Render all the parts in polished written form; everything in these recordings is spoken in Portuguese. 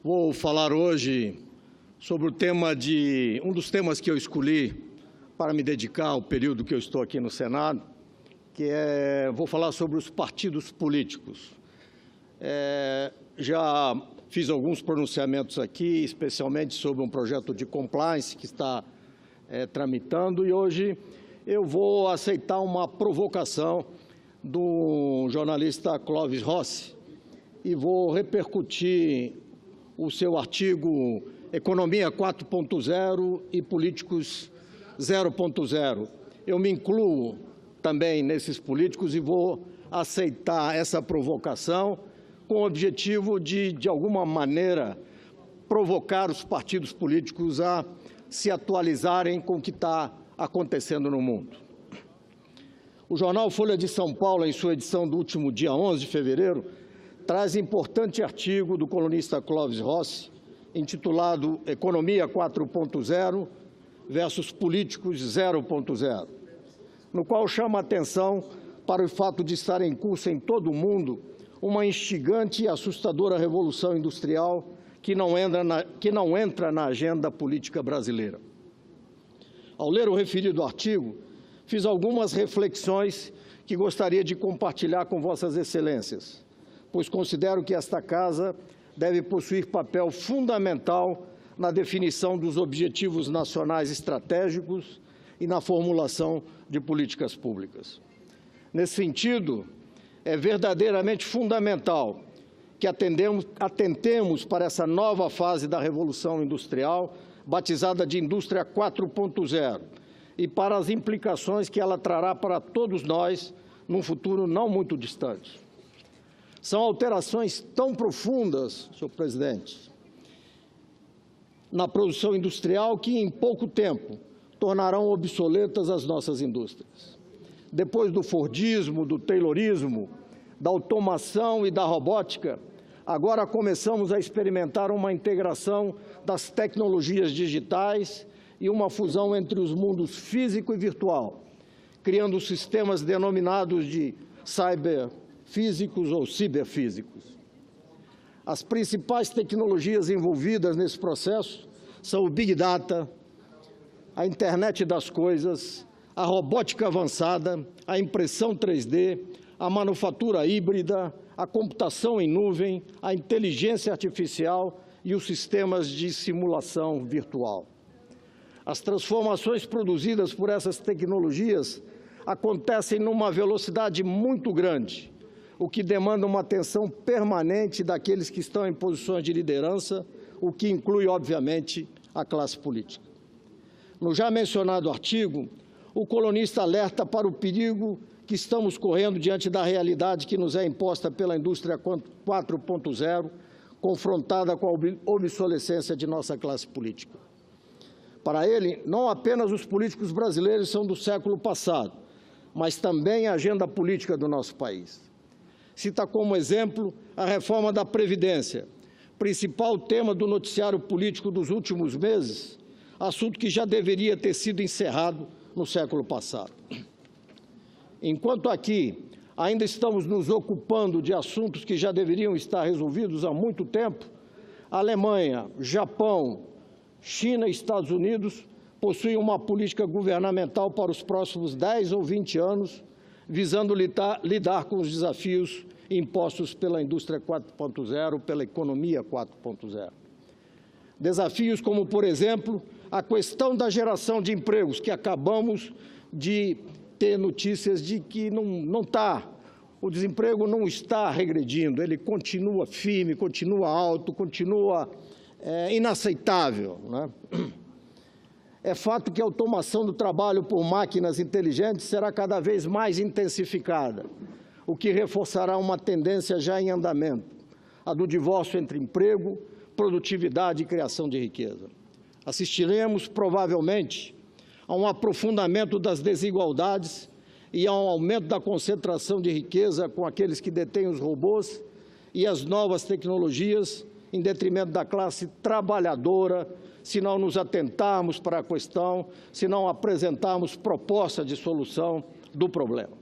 Vou falar hoje sobre um dos temas que eu escolhi para me dedicar ao período que eu estou aqui no Senado, vou falar sobre os partidos políticos. Já fiz alguns pronunciamentos aqui, especialmente sobre um projeto de compliance que está tramitando, e hoje eu vou aceitar uma provocação do jornalista Clóvis Rossi e vou repercutir o seu artigo Economia 4.0 e Políticos 0.0. Eu me incluo também nesses políticos e vou aceitar essa provocação com o objetivo de alguma maneira, provocar os partidos políticos a se atualizarem com o que está acontecendo no mundo. O jornal Folha de São Paulo, em sua edição do último dia 11 de fevereiro, traz importante artigo do colunista Clóvis Rossi, intitulado Economia 4.0 versus Políticos 0.0, no qual chama a atenção para o fato de estar em curso em todo o mundo uma instigante e assustadora revolução industrial que não entra na agenda política brasileira. Ao ler o referido artigo, fiz algumas reflexões que gostaria de compartilhar com Vossas Excelências, pois considero que esta Casa deve possuir papel fundamental na definição dos objetivos nacionais estratégicos e na formulação de políticas públicas. Nesse sentido, é verdadeiramente fundamental que atentemos para essa nova fase da Revolução Industrial, batizada de Indústria 4.0, e para as implicações que ela trará para todos nós num futuro não muito distante. São alterações tão profundas, senhor presidente, na produção industrial que, em pouco tempo, tornarão obsoletas as nossas indústrias. Depois do fordismo, do taylorismo, da automação e da robótica, agora começamos a experimentar uma integração das tecnologias digitais e uma fusão entre os mundos físico e virtual, criando sistemas denominados de cyberfísicos ou ciberfísicos. As principais tecnologias envolvidas nesse processo são o Big Data, a Internet das Coisas, a robótica avançada, a impressão 3D, a manufatura híbrida, a computação em nuvem, a inteligência artificial e os sistemas de simulação virtual. As transformações produzidas por essas tecnologias acontecem numa velocidade muito grande, o que demanda uma atenção permanente daqueles que estão em posições de liderança, o que inclui, obviamente, a classe política. No já mencionado artigo, o colunista alerta para o perigo que estamos correndo diante da realidade que nos é imposta pela indústria 4.0, confrontada com a obsolescência de nossa classe política. Para ele, não apenas os políticos brasileiros são do século passado, mas também a agenda política do nosso país. Cita como exemplo a reforma da Previdência, principal tema do noticiário político dos últimos meses, assunto que já deveria ter sido encerrado no século passado. Enquanto aqui ainda estamos nos ocupando de assuntos que já deveriam estar resolvidos há muito tempo, a Alemanha, Japão, China e Estados Unidos possuem uma política governamental para os próximos 10 ou 20 anos, visando lidar com os desafios impostos pela indústria 4.0, pela economia 4.0. Desafios como, por exemplo, a questão da geração de empregos, que acabamos de ter notícias de que o desemprego não está regredindo, ele continua firme, continua alto, continua inaceitável, né? É fato que a automação do trabalho por máquinas inteligentes será cada vez mais intensificada, o que reforçará uma tendência já em andamento, a do divórcio entre emprego, produtividade e criação de riqueza. Assistiremos, provavelmente, a um aprofundamento das desigualdades e a um aumento da concentração de riqueza com aqueles que detêm os robôs e as novas tecnologias, em detrimento da classe trabalhadora, se não nos atentarmos para a questão, se não apresentarmos proposta de solução do problema.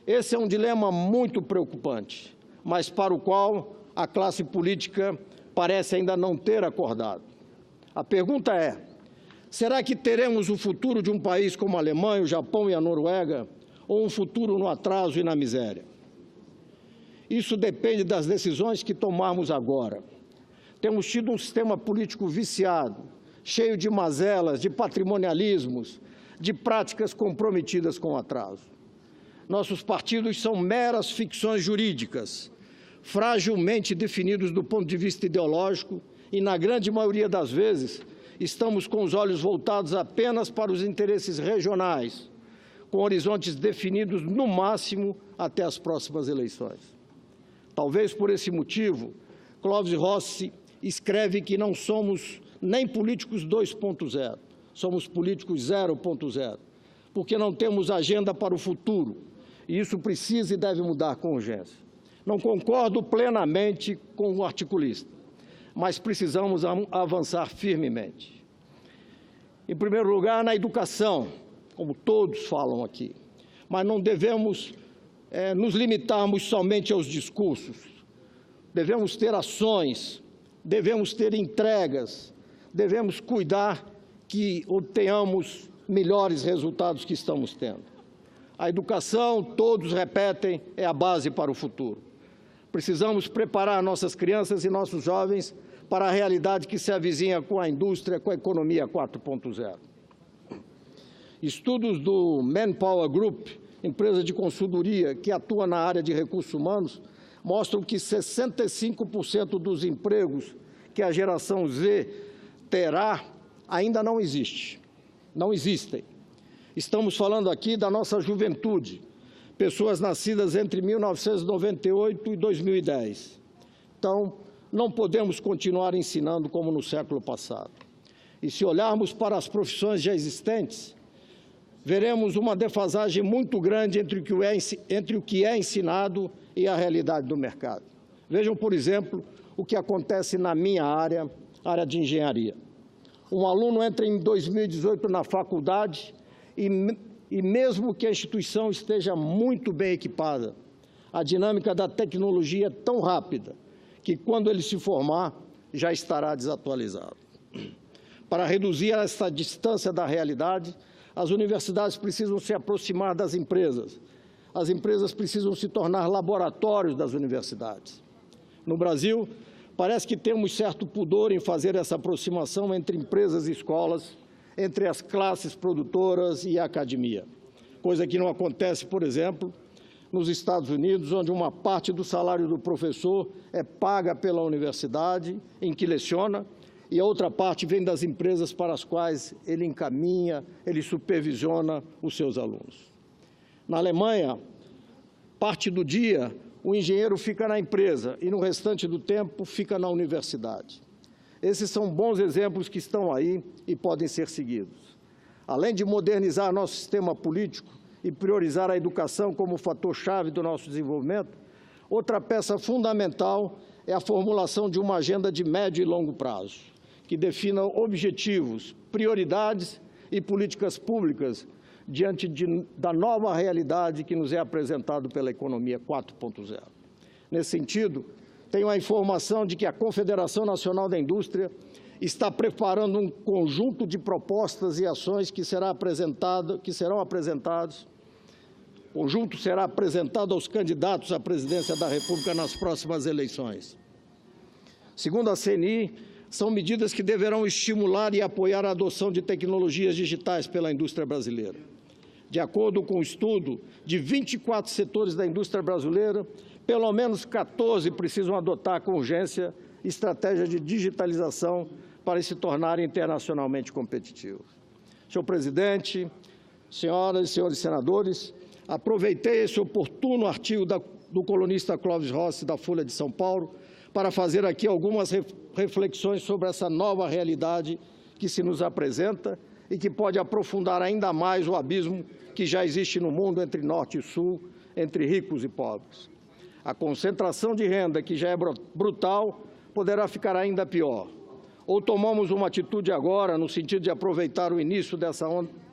Esse é um dilema muito preocupante, mas para o qual a classe política parece ainda não ter acordado. A pergunta é: será que teremos o futuro de um país como a Alemanha, o Japão e a Noruega, ou um futuro no atraso e na miséria? Isso depende das decisões que tomarmos agora. Temos tido um sistema político viciado, cheio de mazelas, de patrimonialismos, de práticas comprometidas com o atraso. Nossos partidos são meras ficções jurídicas, fragilmente definidos do ponto de vista ideológico e, na grande maioria das vezes, estamos com os olhos voltados apenas para os interesses regionais, com horizontes definidos, no máximo, até as próximas eleições. Talvez por esse motivo, Clóvis Rossi escreve que não somos nem políticos 2.0, somos políticos 0.0, porque não temos agenda para o futuro, e isso precisa e deve mudar com urgência. Não concordo plenamente com o articulista, mas precisamos avançar firmemente. Em primeiro lugar, na educação, como todos falam aqui, mas não devemos nos limitarmos somente aos discursos. Devemos ter ações, devemos ter entregas, devemos cuidar que obtenhamos melhores resultados que estamos tendo. A educação, todos repetem, é a base para o futuro. Precisamos preparar nossas crianças e nossos jovens para a realidade que se avizinha com a indústria, com a economia 4.0. Estudos do Manpower Group, empresa de consultoria que atua na área de recursos humanos, mostram que 65% dos empregos que a geração Z terá ainda não existem. Estamos falando aqui da nossa juventude, pessoas nascidas entre 1998 e 2010. Então, não podemos continuar ensinando como no século passado. E se olharmos para as profissões já existentes, veremos uma defasagem muito grande entre o que é ensinado e a realidade do mercado. Vejam, por exemplo, o que acontece na minha área de engenharia. Um aluno entra em 2018 na faculdade e mesmo que a instituição esteja muito bem equipada, a dinâmica da tecnologia é tão rápida que, quando ele se formar, já estará desatualizado. Para reduzir essa distância da realidade, as universidades precisam se aproximar das empresas. As empresas precisam se tornar laboratórios das universidades. No Brasil, parece que temos certo pudor em fazer essa aproximação entre empresas e escolas, entre as classes produtoras e a academia, coisa que não acontece, por exemplo, nos Estados Unidos, onde uma parte do salário do professor é paga pela universidade em que leciona, e a outra parte vem das empresas para as quais ele encaminha, ele supervisiona os seus alunos. Na Alemanha, parte do dia, o engenheiro fica na empresa e, no restante do tempo, fica na universidade. Esses são bons exemplos que estão aí e podem ser seguidos. Além de modernizar nosso sistema político e priorizar a educação como fator-chave do nosso desenvolvimento, outra peça fundamental é a formulação de uma agenda de médio e longo prazo, que defina objetivos, prioridades e políticas públicas diante da nova realidade que nos é apresentado pela economia 4.0. Nesse sentido, tenho a informação de que a Confederação Nacional da Indústria está preparando um conjunto de propostas e ações que serão apresentadas. O conjunto será apresentado aos candidatos à presidência da República nas próximas eleições. Segundo a CNI, são medidas que deverão estimular e apoiar a adoção de tecnologias digitais pela indústria brasileira. De acordo com o estudo, de 24 setores da indústria brasileira, pelo menos 14 precisam adotar com urgência estratégias de digitalização para se tornarem internacionalmente competitivos. Senhor presidente, senhoras e senhores senadores, aproveitei esse oportuno artigo do colunista Clóvis Rossi, da Folha de São Paulo, para fazer aqui algumas reflexões sobre essa nova realidade que se nos apresenta e que pode aprofundar ainda mais o abismo que já existe no mundo entre norte e sul, entre ricos e pobres. A concentração de renda, que já é brutal, poderá ficar ainda pior. Ou tomamos uma atitude agora, no sentido de aproveitar o início dessa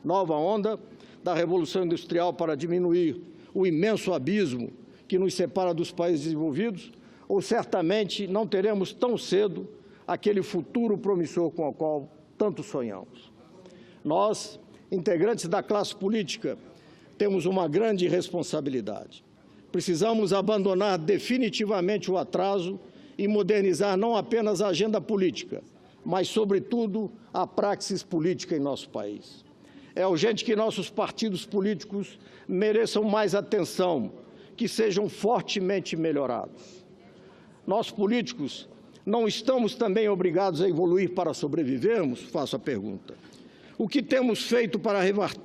nova onda da Revolução Industrial para diminuir o imenso abismo que nos separa dos países desenvolvidos, ou certamente não teremos tão cedo aquele futuro promissor com o qual tanto sonhamos. Nós, integrantes da classe política, temos uma grande responsabilidade. Precisamos abandonar definitivamente o atraso e modernizar não apenas a agenda política, mas, sobretudo, a praxis política em nosso país. É urgente que nossos partidos políticos mereçam mais atenção, que sejam fortemente melhorados. Nós, políticos, não estamos também obrigados a evoluir para sobrevivermos? Faço a pergunta. O que temos feito para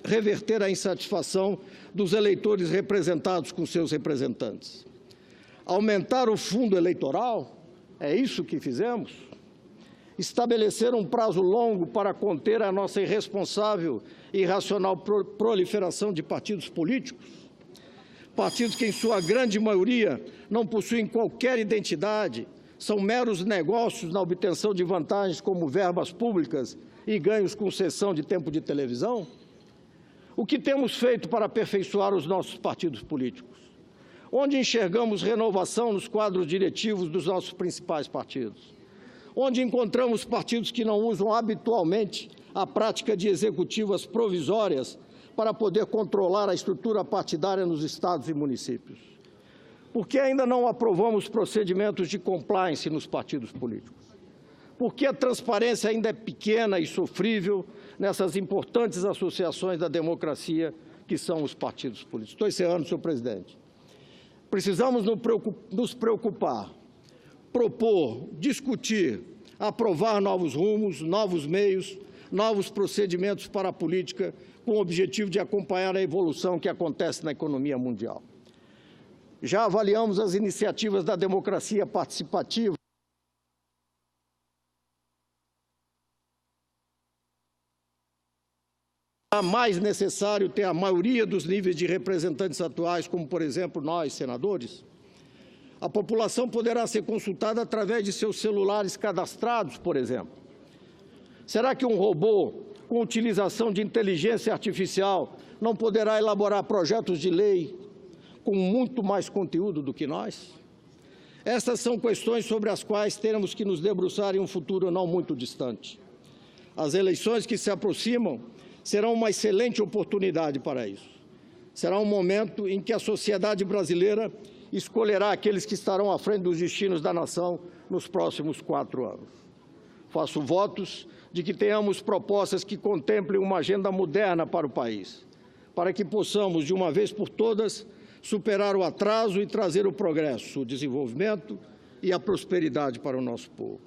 reverter a insatisfação dos eleitores representados com seus representantes? Aumentar o fundo eleitoral? É isso que fizemos? Estabelecer um prazo longo para conter a nossa irresponsável e irracional proliferação de partidos políticos? Partidos que, em sua grande maioria, não possuem qualquer identidade, são meros negócios na obtenção de vantagens como verbas públicas e ganhos com cessão de tempo de televisão? O que temos feito para aperfeiçoar os nossos partidos políticos? Onde enxergamos renovação nos quadros diretivos dos nossos principais partidos? Onde encontramos partidos que não usam habitualmente a prática de executivas provisórias para poder controlar a estrutura partidária nos estados e municípios? Por que ainda não aprovamos procedimentos de compliance nos partidos políticos? Por que a transparência ainda é pequena e sofrível nessas importantes associações da democracia que são os partidos políticos? Estou encerrando, senhor presidente. Precisamos nos preocupar, propor, discutir, aprovar novos rumos, novos meios, novos procedimentos para a política, com o objetivo de acompanhar a evolução que acontece na economia mundial. Já avaliamos as iniciativas da democracia participativa. É mais necessário ter a maioria dos níveis de representantes atuais, como, por exemplo, nós, senadores? A população poderá ser consultada através de seus celulares cadastrados, por exemplo. Será que um robô, com utilização de inteligência artificial, não poderá elaborar projetos de lei com muito mais conteúdo do que nós? Essas são questões sobre as quais teremos que nos debruçar em um futuro não muito distante. As eleições que se aproximam serão uma excelente oportunidade para isso. Será um momento em que a sociedade brasileira escolherá aqueles que estarão à frente dos destinos da nação nos próximos 4 anos. Faço votos de que tenhamos propostas que contemplem uma agenda moderna para o país, para que possamos, de uma vez por todas, superar o atraso e trazer o progresso, o desenvolvimento e a prosperidade para o nosso povo.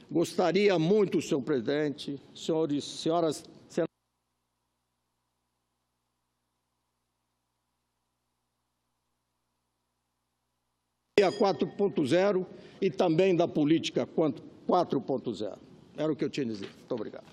Gostaria muito, senhor presidente, senhores, senhoras, a 4.0 e também da política 4.0. Era o que eu tinha a dizer. Muito obrigado.